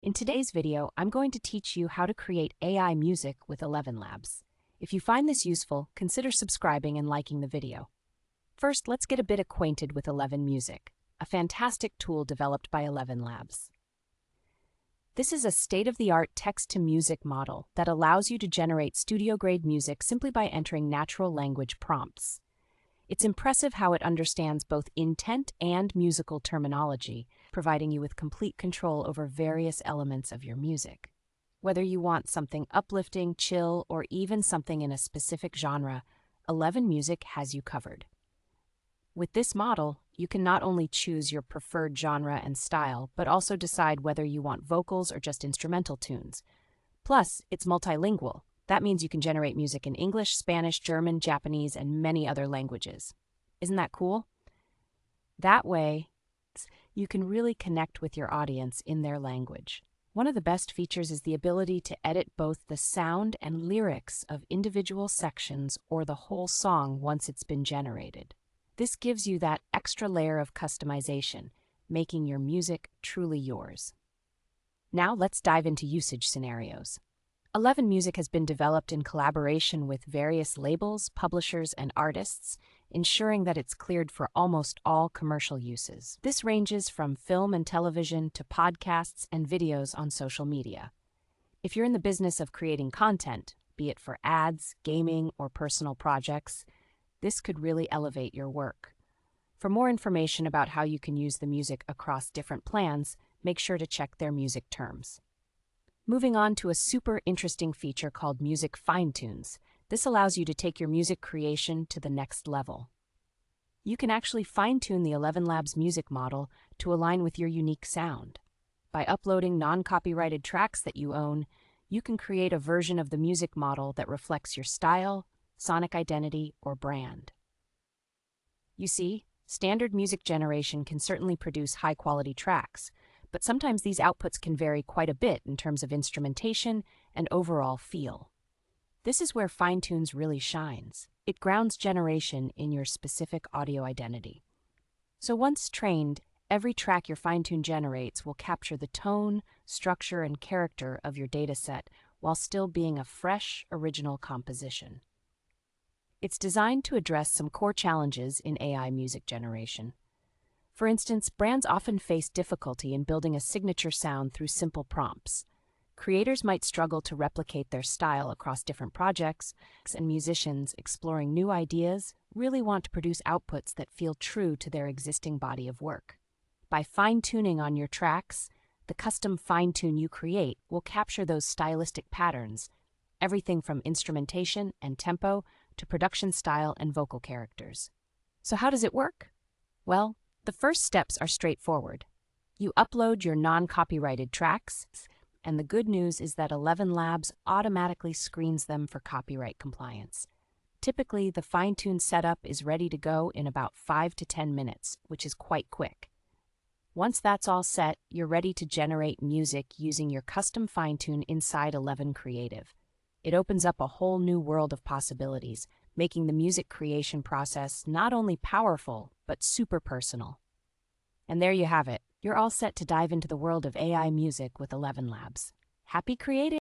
In today's video, I'm going to teach you how to create AI music with ElevenLabs. If you find this useful, consider subscribing and liking the video. First, let's get a bit acquainted with Eleven Music, a fantastic tool developed by ElevenLabs. This is a state-of-the-art text-to-music model that allows you to generate studio-grade music simply by entering natural language prompts. It's impressive how it understands both intent and musical terminology, providing you with complete control over various elements of your music. Whether you want something uplifting, chill, or even something in a specific genre, Eleven Music has you covered. With this model, you can not only choose your preferred genre and style, but also decide whether you want vocals or just instrumental tunes. Plus, it's multilingual. That means you can generate music in English, Spanish, German, Japanese, and many other languages. Isn't that cool? That way, you can really connect with your audience in their language. One of the best features is the ability to edit both the sound and lyrics of individual sections or the whole song once it's been generated. This gives you that extra layer of customization, making your music truly yours. Now let's dive into usage scenarios. Eleven Music has been developed in collaboration with various labels, publishers, and artists, ensuring that it's cleared for almost all commercial uses. This ranges from film and television to podcasts and videos on social media. If you're in the business of creating content, be it for ads, gaming, or personal projects, this could really elevate your work. For more information about how you can use the music across different plans, make sure to check their music terms. Moving on to a super interesting feature called Music Fine-Tunes. This allows you to take your music creation to the next level. You can actually fine-tune the ElevenLabs music model to align with your unique sound. By uploading non-copyrighted tracks that you own, you can create a version of the music model that reflects your style, sonic identity, or brand. You see, standard music generation can certainly produce high-quality tracks, but sometimes these outputs can vary quite a bit in terms of instrumentation and overall feel. This is where Fine-Tunes really shines. It grounds generation in your specific audio identity. So once trained, every track your Fine-Tune generates will capture the tone, structure, and character of your dataset while still being a fresh, original composition. It's designed to address some core challenges in AI music generation. For instance, brands often face difficulty in building a signature sound through simple prompts. Creators might struggle to replicate their style across different projects, and musicians exploring new ideas really want to produce outputs that feel true to their existing body of work. By fine-tuning on your tracks, the custom fine-tune you create will capture those stylistic patterns, everything from instrumentation and tempo to production style and vocal characters. So how does it work? Well, the first steps are straightforward. You upload your non-copyrighted tracks, and the good news is that ElevenLabs automatically screens them for copyright compliance. Typically, the fine-tune setup is ready to go in about 5 to 10 minutes, which is quite quick. Once that's all set, you're ready to generate music using your custom fine-tune inside Eleven Creative. It opens up a whole new world of possibilities, making the music creation process not only powerful, but super personal. And there you have it. You're all set to dive into the world of AI music with ElevenLabs. Happy creating!